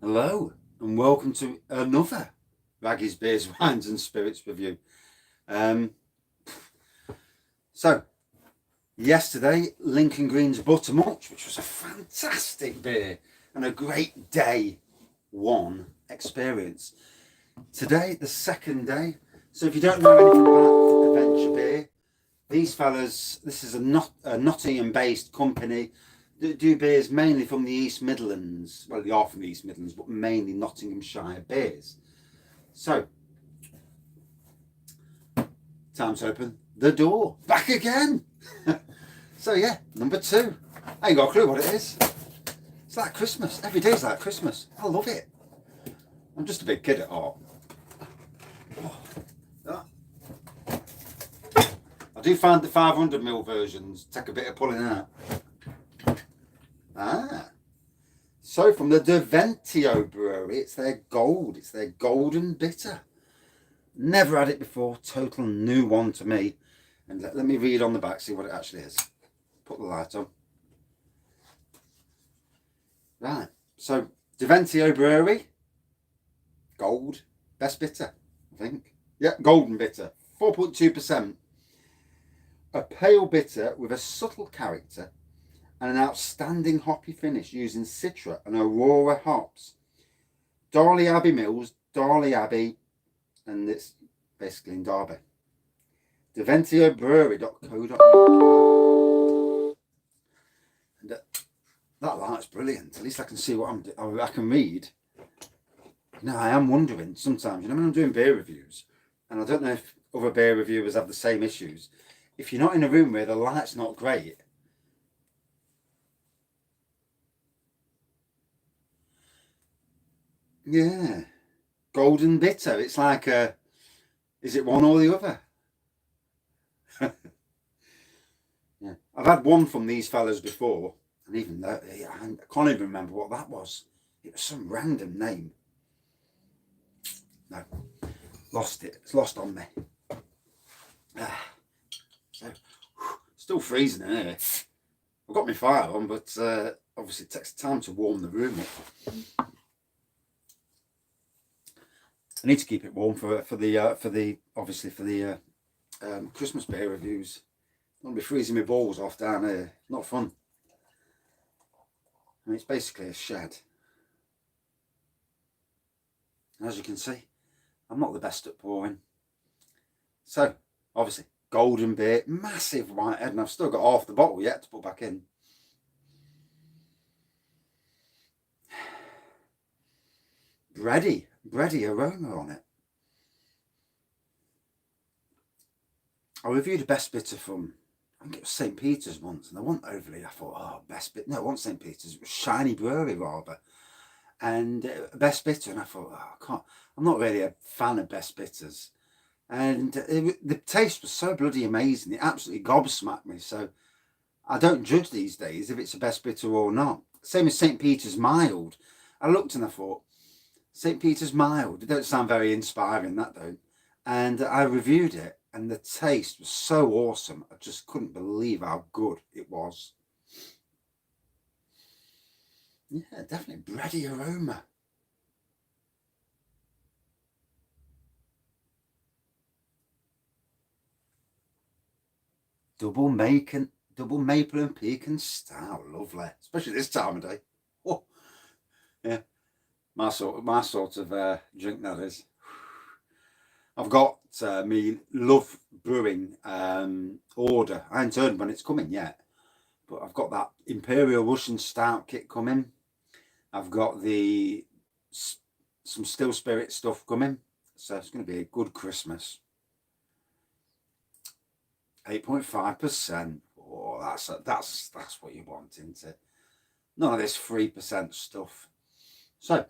Hello and welcome to another Raggy's Beers, Wines and Spirits review. Um, so, yesterday, Lincoln Green's Buttermilk, which was a fantastic beer and a great day one experience. Today, the second day. So, if you don't know anything about Adventure Beer, these fellas, this is a Nottingham based company that do beers mainly from the East Midlands. Well, they are from the East Midlands, but mainly Nottinghamshire beers. So, time to open the door. Back again. So, yeah, number two. I ain't got a clue what it is. It's like Christmas. Every day's like Christmas. I love it. I'm just a big kid at heart. I do find the 500ml versions take a bit of pulling out. So from the Derventio brewery, it's their gold. It's their golden bitter. Never had it before. Total new one to me. And let me read on the back, see what it actually is. Put the light on. Right. So Derventio brewery, gold, best bitter, I think. Yeah, golden bitter, 4.2%. A pale bitter with a subtle character and an outstanding hoppy finish using Citra and Aurora hops. Darley Abbey Mills, Darley Abbey, and it's basically in Derby. DerventioBrewery.co.uk. And that light's brilliant. At least I can see what I can read. Now, I am wondering sometimes, when I'm doing beer reviews, and I don't know if other beer reviewers have the same issues, if you're not in a room where the light's not great, yeah, golden bitter. It's like is it one or the other? Yeah, I've had one from these fellas before, and even though I can't even remember what that was. It was some random name. No, lost it. It's lost on me. So, still freezing in here. I've got my fire on, but obviously it takes time to warm the room up. I need to keep it warm for the Christmas beer reviews. I don't want to be freezing my balls off down here. Not fun. I mean, it's basically a shed. As you can see, I'm not the best at pouring. So, obviously, golden beer, massive whitehead, and I've still got half the bottle yet to put back in. Bready aroma on it. I reviewed a best bitter from, I think it was St. Peter's once, and I wasn't overly, I thought, oh, best bitter. No, it wasn't St. Peter's, it was Shiny Brewery rather. And best bitter, and I thought, oh, I can't, I'm not really a fan of best bitters. And the taste was so bloody amazing, it absolutely gobsmacked me. So I don't judge these days if it's a best bitter or not. Same as St. Peter's Mild. I looked and I thought, St. Peter's Mild, it don't sound very inspiring, that don't. And I reviewed it, and the taste was so awesome. I just couldn't believe how good it was. Yeah, definitely bready aroma. Double maple and pecan stout, lovely, especially this time of day. Oh, yeah, my sort of drink, that is. I've got me Love Brewing order. I haven't heard when it's coming yet, but I've got that Imperial Russian Stout kit coming. I've got some still spirit stuff coming, so it's going to be a good Christmas. 8.5%. Oh, that's what you want, isn't it? None of this 3% stuff. So,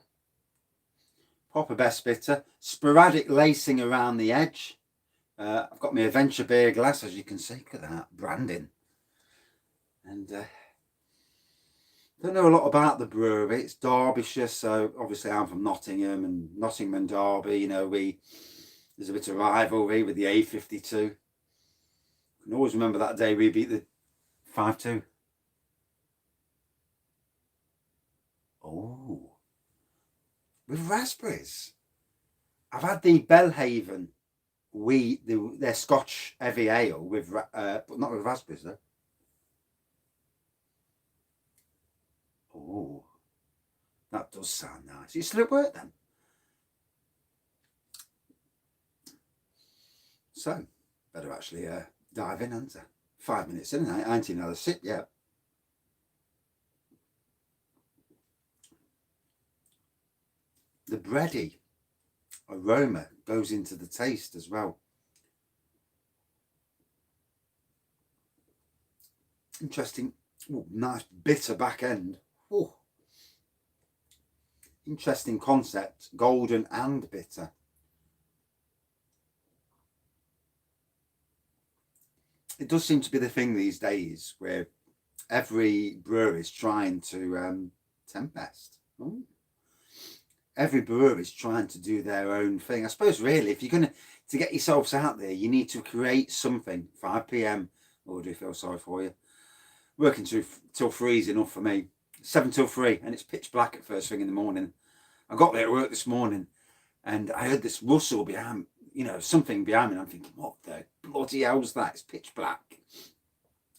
proper best bitter. Sporadic lacing around the edge. I've got my Adventure beer glass, as you can see. Look at that branding. And don't know a lot about the brewery. It's Derbyshire, so obviously I'm from Nottingham, and Nottingham and Derby, you know, there's a bit of rivalry with the A52. I can always remember that day we beat the 5-2. Oh, with raspberries. I've had the Belhaven their Scotch heavy ale with, but not with raspberries though. Oh, that does sound nice. You still at work then? So, better actually dive in, hadn't I? 5 minutes in, and I ain't even had a sip yet. The bready aroma goes into the taste as well. Interesting. Ooh, nice bitter back end. Ooh. Interesting concept, golden and bitter. It does seem to be the thing these days where every brewery is trying to tempest. Ooh. Every brewery is trying to do their own thing. I suppose really, if you're going to get yourselves out there, you need to create something. 5 p.m. Oh, do you feel sorry for you? Working till 3 is enough for me. 7 till 3, and it's pitch black at first thing in the morning. I got there at work this morning, and I heard this rustle behind, something behind me. And I'm thinking, what the bloody hell's that? It's pitch black,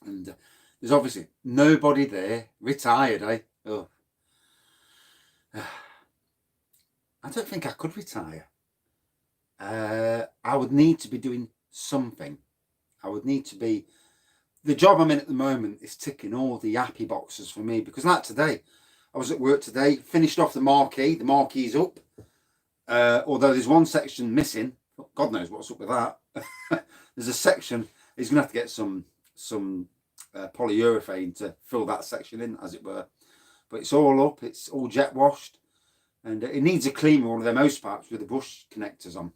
and there's obviously nobody there. Retired, eh? Oh. I don't think I could retire. I would need to be doing something. I would need to be. The job I'm in at the moment is ticking all the happy boxes for me, because like today, I was at work today, finished off the marquee. The marquee's up, although there's one section missing. God knows what's up with that. There's a section. He's gonna have to get some polyurethane to fill that section in, as it were. But it's all up. It's all jet washed. And it needs a clean one of them hose pipes with the brush connectors on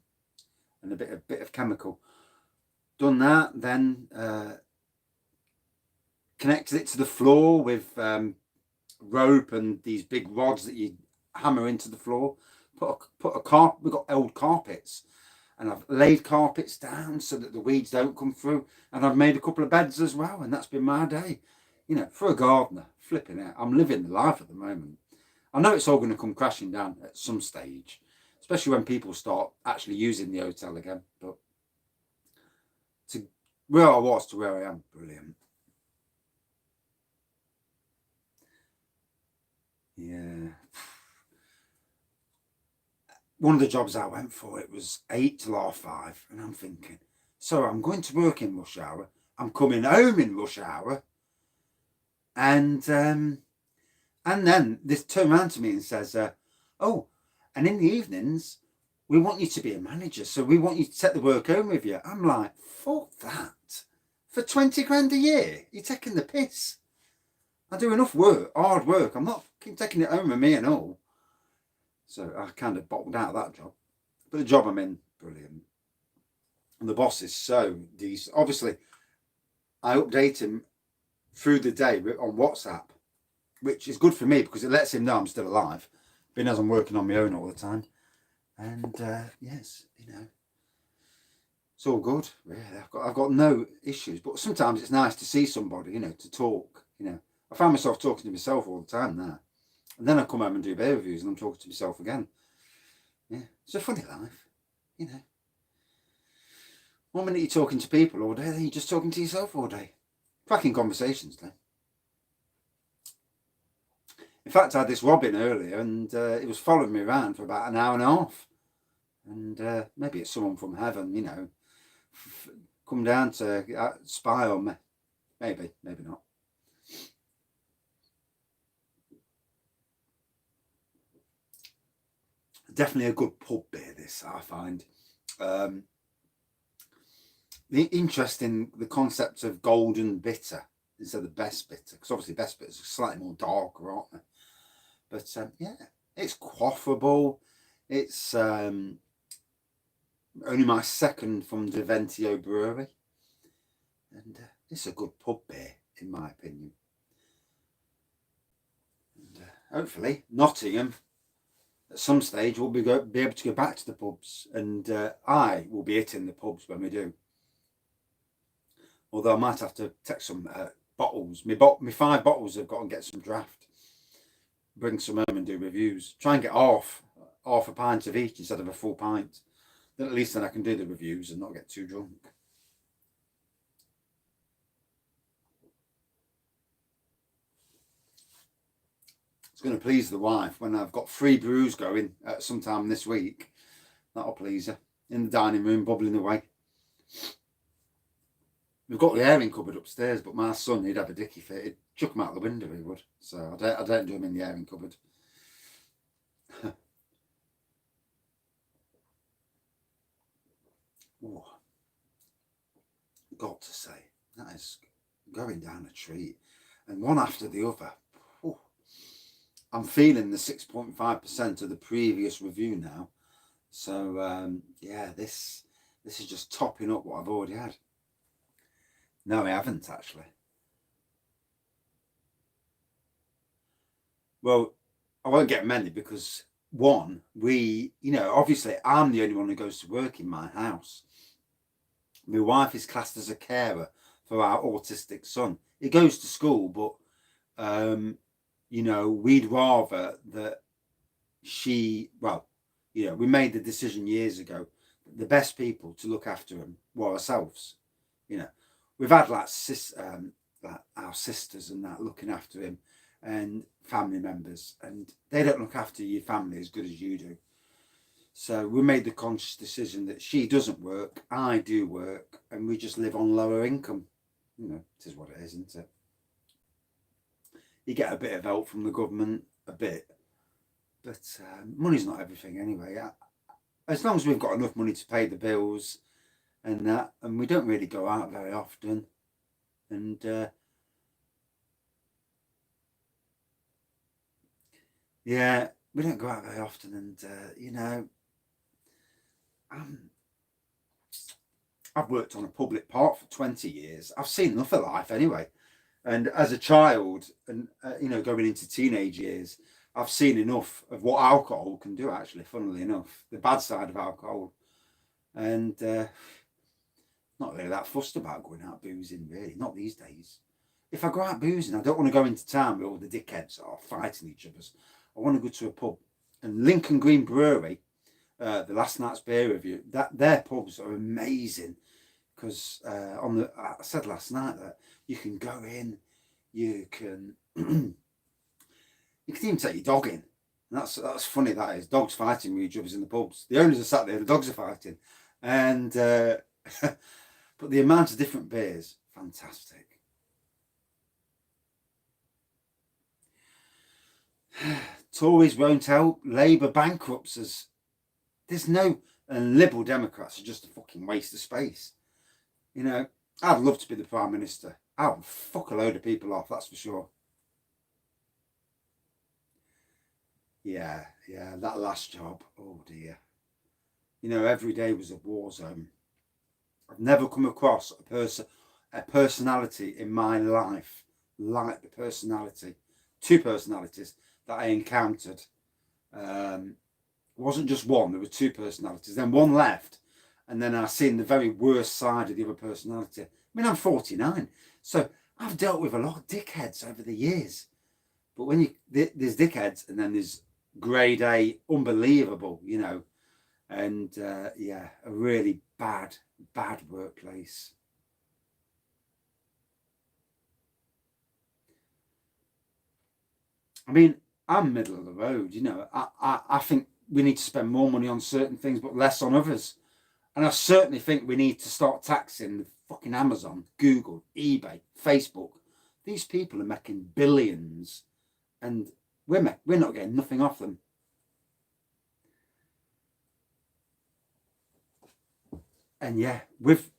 and a bit of chemical. Done that, then connected it to the floor with rope and these big rods that you hammer into the floor. Put a carpet. We've got old carpets, and I've laid carpets down so that the weeds don't come through. And I've made a couple of beds as well, and that's been my day. For a gardener, flipping out. I'm living the life at the moment. I know it's all going to come crashing down at some stage, especially when people start actually using the hotel again. But to where I was to where I am, brilliant. Yeah. One of the jobs I went for, it was 8 till 5:30, and I'm thinking, so I'm going to work in rush hour, I'm coming home in rush hour, and then this turned around to me and says, oh, and in the evenings, we want you to be a manager, so we want you to take the work home with you. I'm like, fuck that. For 20 grand a year, you're taking the piss. I do enough work, hard work. I'm not taking it home with me and all. So I kind of bottled out that job. But the job I'm in, brilliant. And the boss is so decent. Obviously, I update him through the day on WhatsApp, which is good for me because it lets him know I'm still alive, being as I'm working on my own all the time. And yes, it's all good. Really, I've got no issues. But sometimes it's nice to see somebody, to talk. I find myself talking to myself all the time now, and then I come home and do beer reviews, and I'm talking to myself again. Yeah, it's a funny life, 1 minute you're talking to people all day, then you're just talking to yourself all day. Cracking conversations, then. In fact, I had this robin earlier, and it was following me around for about an hour and a half. And maybe it's someone from heaven, come down to spy on me. Maybe not. Definitely a good pub beer, this, I find. The interesting, the concept of golden bitter instead of the best bitter, because obviously best bitters are slightly more darker, aren't they? But yeah, it's quaffable. It's only my second from Derventio brewery, and it's a good pub beer in my opinion. And hopefully Nottingham at some stage will be able to go back to the pubs, and I will be hitting the pubs when we do. Although I might have to take some bottles. My 5 bottles I've got and get some draft. Bring some home and do reviews. Try and get off. half a pint of each instead of a full pint. Then at least then I can do the reviews and not get too drunk. It's going to please the wife when I've got 3 brews going sometime this week. That'll please her. In the dining room, bubbling away. We've got the airing cupboard upstairs, but my son, he'd have a dicky fit. He'd chuck him out the window, he would. So I don't do him in the airing cupboard. Oh, got to say, that is going down a treat. And one after the other. Oh, I'm feeling the 6.5% of the previous review now. So, yeah, this is just topping up what I've already had. No, I haven't, actually. Well, I won't get many because, one, obviously I'm the only one who goes to work in my house. My wife is classed as a carer for our autistic son. He goes to school, but, we'd rather that we made the decision years ago that the best people to look after him were ourselves. We've had like our sisters and that looking after him and family members, and they don't look after your family as good as you do. So we made the conscious decision that she doesn't work, I do work, and we just live on lower income. It is what it is, isn't it? You get a bit of help from the government, a bit, but money's not everything anyway. As long as we've got enough money to pay the bills and that, and we don't really go out very often, and yeah, we don't go out very often, and I've worked on a public park for 20 years. I've seen enough of life anyway. And as a child and, going into teenage years, I've seen enough of what alcohol can do, actually, funnily enough, the bad side of alcohol. And not really that fussed about going out boozing, really, not these days. If I go out boozing, I don't want to go into town where all the dickheads are fighting each other. I want to go to a pub. And Lincoln Green Brewery, the last night's beer review, their pubs are amazing because I said last night that you can go in, you can even take your dog in. And that's funny, that is. Dogs fighting with each other in the pubs. The owners are sat there, the dogs are fighting. And but the amount of different beers, fantastic. Tories won't help, Labour bankrupts us. And Liberal Democrats are just a fucking waste of space. I'd love to be the Prime Minister. I would fuck a load of people off, that's for sure. Yeah, that last job, oh dear. Every day was a war zone. I've never come across a personality in my life like the personality, 2 personalities that I encountered. It wasn't just one, there were 2 personalities. Then one left, and then I seen the very worst side of the other personality. I mean, I'm 49, so I've dealt with a lot of dickheads over the years. But when there's dickheads, and then there's grade A, unbelievable, and a really bad workplace. I mean, I'm middle of the road, I think we need to spend more money on certain things but less on others. And I certainly think we need to start taxing fucking Amazon, Google, eBay, Facebook. These people are making billions and we're not getting nothing off them. And yeah, with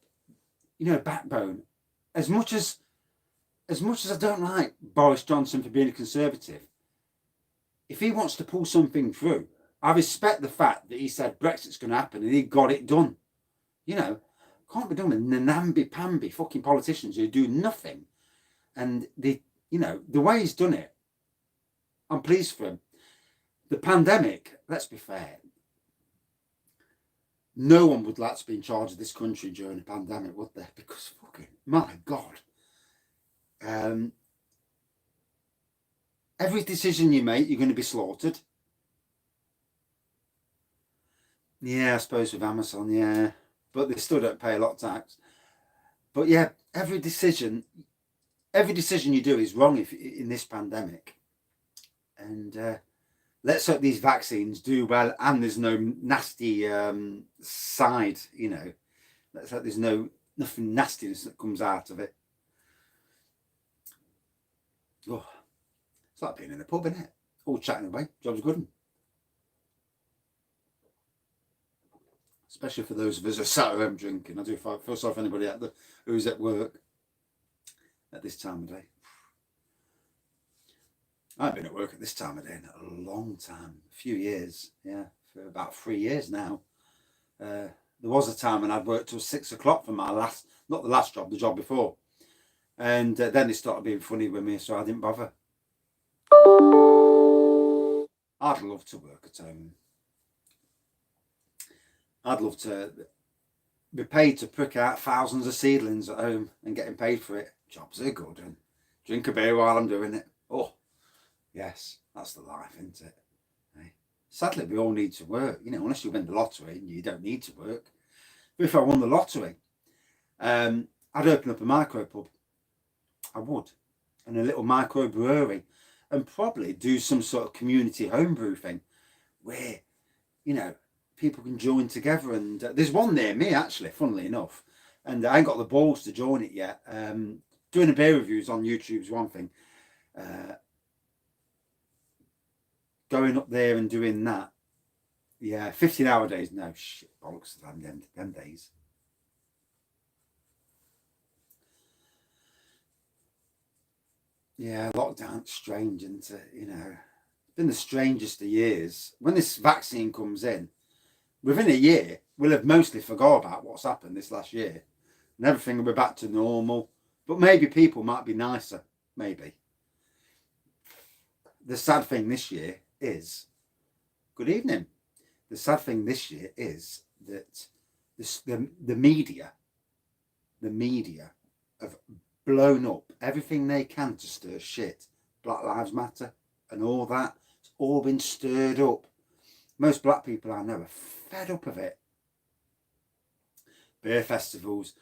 backbone, as much as I don't like Boris Johnson for being a Conservative, if he wants to pull something through, I respect the fact that he said Brexit's going to happen and he got it done. Can't be done with namby-pamby fucking politicians who do nothing. And the way he's done it, I'm pleased for him. The pandemic, let's be fair, no one would like to be in charge of this country during a pandemic, would they? Because fucking, my God. Every decision you make, you're going to be slaughtered. Yeah, I suppose with Amazon, yeah. But they still don't pay a lot of tax. But yeah, every decision you do is wrong if in this pandemic. And let's hope these vaccines do well and there's no nasty side, Let's hope there's nothing nastiness that comes out of it. Oh, it's like being in a pub, isn't it? All chatting away. Job's good. Especially for those of us who are sat at home drinking. I do feel sorry for anybody who's at work at this time of day. I've been at work at this time of day in a long time, a few years, yeah, for about 3 years now. There was a time when I'd worked till 6 o'clock for my not the last job, the job before. And then they started being funny with me, so I didn't bother. I'd love to work at home. I'd love to be paid to prick out thousands of seedlings at home and getting paid for it. Jobs are good, and drink a beer while I'm doing it. Oh, yes, that's the life, isn't it? Hey. Sadly, we all need to work, unless you win the lottery and you don't need to work. But if I won the lottery, I'd open up a micro pub. I would. And a little micro brewery. And probably do some sort of community homebrew thing where, people can join together. And there's one near me, actually, funnily enough. And I ain't got the balls to join it yet. Doing a beer reviews on YouTube is one thing. Going up there and doing that. Yeah, 15-hour days. No, shit, bollocks, them days. Yeah, lockdown's strange, isn't it? It's been the strangest of years. When this vaccine comes in, within a year, we'll have mostly forgot about what's happened this last year. And everything will be back to normal. But maybe people might be nicer. Maybe. The sad thing this year is, good evening. The sad thing this year is that the media have blown up everything they can to stir shit. Black Lives Matter and all that. It's all been stirred up. Most black people I know are fed up of it. Beer festivals.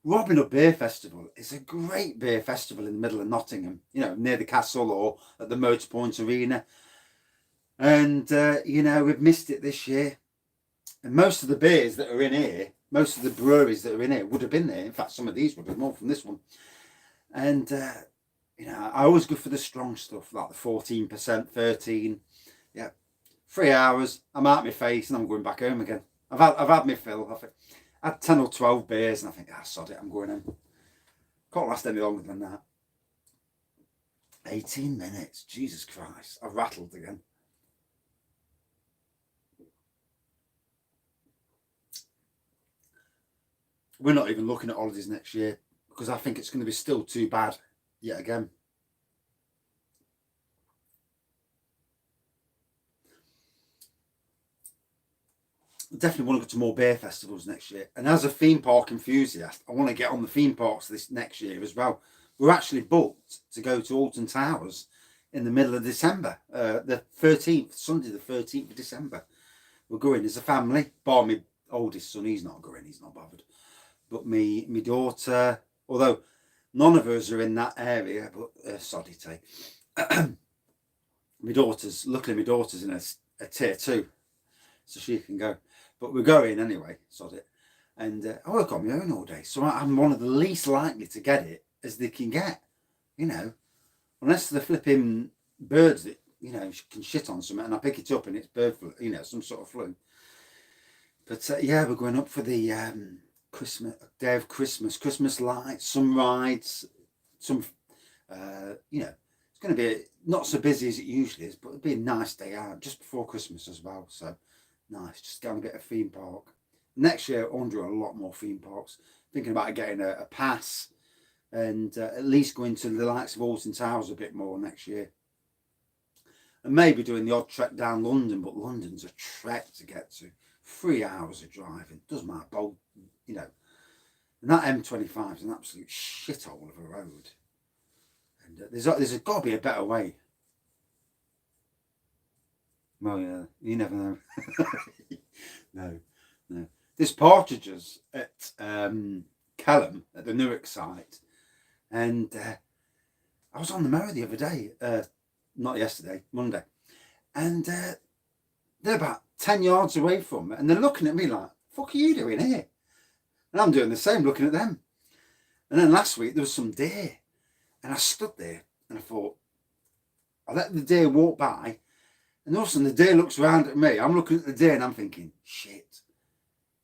Robin Hood Beer Festival is a great beer festival in the middle of Nottingham, near the castle or at the Motorpoint Arena. And, we've missed it this year. And most of the beers that are in here, most of the breweries that are in here would have been there. In fact, some of these would have more from this one. And, I always go for the strong stuff, like the 14%, 13. Yeah, 3 hours, I'm out my face and I'm going back home again. I've had my fill. I had 10 or 12 beers and I think, sod it, I'm going home. Can't last any longer than that. 18 minutes, Jesus Christ, I've rattled again. We're not even looking at holidays next year because I think it's going to be still too bad yet again. I definitely want to go to more beer festivals next year. And as a theme park enthusiast, I want to get on the theme parks this next year as well. We're actually booked to go to Alton Towers in the middle of December, the 13th, Sunday the 13th of December. We're going as a family, bar my oldest son, he's not going, he's not bothered. But me daughter, although none of us are in that area, but soddy take. Luckily my daughter's in a tier 2, so she can go. But we're going anyway, sod it. And I work on my own all day, so I'm one of the least likely to get it as they can get, unless the flipping birds that, can shit on something and I pick it up and it's bird flu, some sort of flu. But yeah, we're going up for the day of Christmas lights, some rides, some, it's going to be not so busy as it usually is, but it'll be a nice day out just before Christmas as well. So nice, just go and get a theme park. Next year, I want to do a lot more theme parks. Thinking about getting a pass and at least going to the likes of Alton Towers a bit more next year. And maybe doing the odd trek down London, but London's a trek to get to. 3 hours of driving, does my bolt, And that M25 is an absolute shithole of a road. And there's got to be a better way. Well, yeah, you never know. No, no. There's partridges at Kelham at the Newark site, and I was on the mower the other day, not yesterday, Monday, and they're about 10 yards away from me, and they're looking at me like, "Fuck are you doing here?" And I'm doing the same, looking at them. And then last week there was some deer, and I stood there and I thought, I let the deer walk by, and all of a sudden the deer looks around at me. I'm looking at the deer and I'm thinking, shit,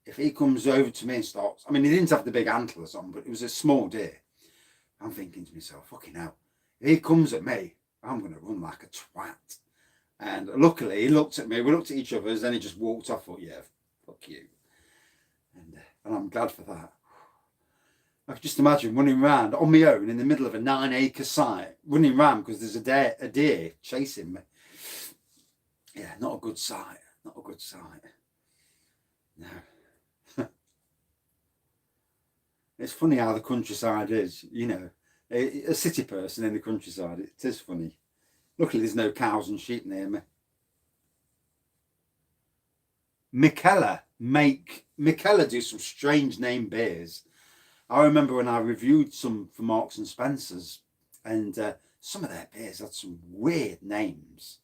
if he comes over to me and starts, I mean, he didn't have the big antlers on, but it was a small deer. I'm thinking to myself, fucking hell, if he comes at me, I'm going to run like a twat. And luckily he looked at me, we looked at each other, and then he just walked off. I thought, yeah, fuck you. And I'm glad for that. I could just imagine running around on my own in the middle of a 9-acre site, running around because there's a deer chasing me. Yeah, not a good sight. Not a good sight. No. It's funny how the countryside is, you know. A city person in the countryside, it is funny. Luckily there's no cows and sheep near me. Michela do some strange name beers. I remember when I reviewed some for Marks and Spencer's, and some of their beers had some weird names,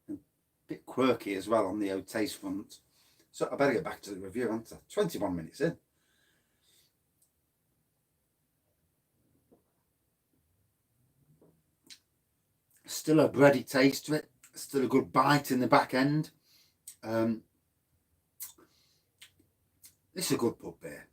and a bit quirky as well on the old taste front. So I better get back to the review, aren't I? 21 minutes in. Still a bready taste to it. Still a good bite in the back end. This is a good pub beer.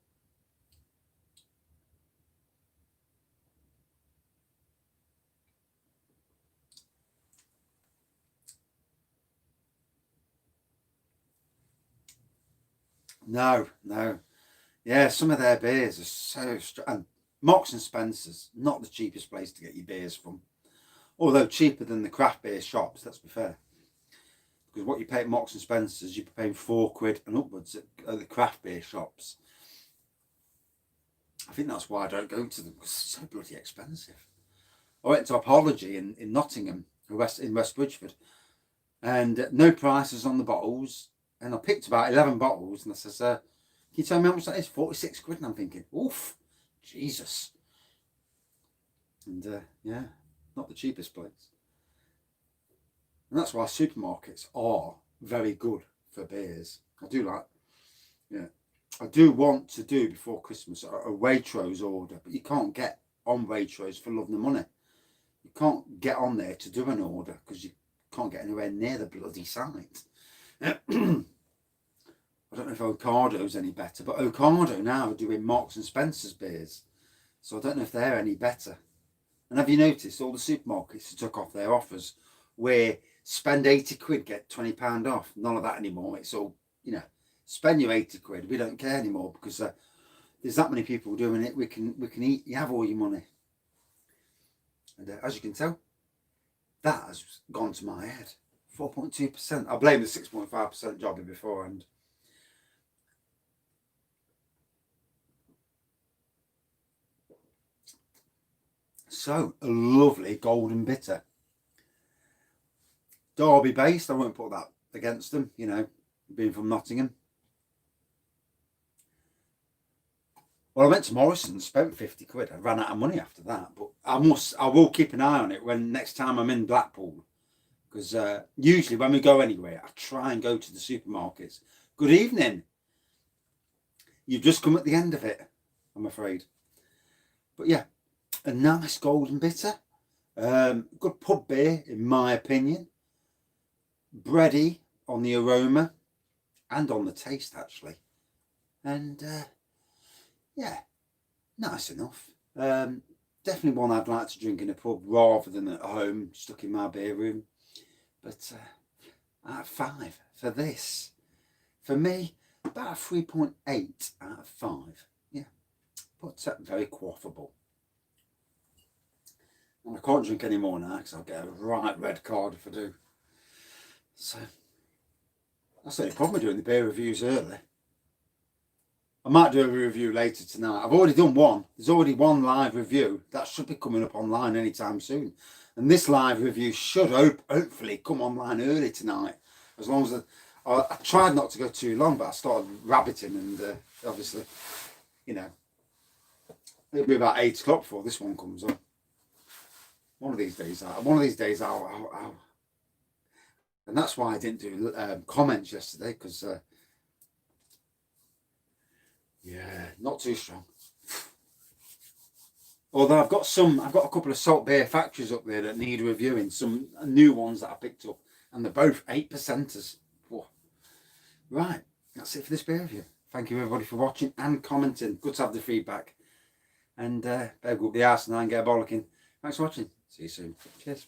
No. Yeah, some of their beers are so strange. And Marks and Spencer's, not the cheapest place to get your beers from. Although cheaper than the craft beer shops, let's be fair. Because what you pay at Marks and Spencer's, you're paying £4 and upwards at the craft beer shops. I think that's why I don't go to them, because it's so bloody expensive. I went to Apology in Nottingham, in West Bridgford, and no prices on the bottles. And I picked about 11 bottles, and I says, can you tell me how much that is? £46. And I'm thinking, oof, Jesus. And yeah, not the cheapest place. And that's why supermarkets are very good for beers. I do like, yeah. I do want to do before Christmas a Waitrose order, but you can't get on Waitrose for love nor money. You can't get on there to do an order because you can't get anywhere near the bloody site. I don't know if Ocado's any better, but Ocado now are doing Marks and Spencer's beers, so I don't know if they're any better. And have you noticed all the supermarkets took off their offers where spend £80, get £20 off? None of that anymore. It's all, you know, spend your £80, we don't care anymore because there's that many people doing it. We can eat. You have all your money, and as you can tell, that has gone to my head. 4.2%. I blame the 6.5% jobbing beforehand. So, a lovely golden bitter. Derby based, I won't put that against them, you know, being from Nottingham. Well, I went to Morrison's, spent £50. I ran out of money after that, but I will keep an eye on it when next time I'm in Blackpool, because usually when we go anywhere, I try and go to the supermarkets. Good evening. You've just come at the end of it, I'm afraid. But yeah, a nice golden bitter. Good pub beer, in my opinion. Bready on the aroma and on the taste, actually. And yeah, nice enough. Definitely one I'd like to drink in a pub rather than at home, stuck in my beer room. But out of 5 for this. For me, about a 3.8 out of 5. Yeah, but very quaffable. And I can't drink any more now because I'll get a right red card if I do. So, that's the only problem with doing the beer reviews early. I might do a review later tonight. I've already done one. There's already one live review. That should be coming up online anytime soon. And this live review should hopefully come online early tonight. As long as I tried not to go too long, but I started rabbiting, and obviously, you know, it'll be about 8 o'clock before this one comes on. One of these days, I'll and that's why I didn't do comments yesterday, because yeah, not too strong. Although I've got a couple of salt beer factories up there that need reviewing, some new ones that I picked up, and they're both 8%ers. Whoa. Right, that's it for this beer review. Thank you everybody for watching and commenting. Good to have the feedback. And better go up the arse and get a bollocking. Thanks for watching. See you soon. Cheers.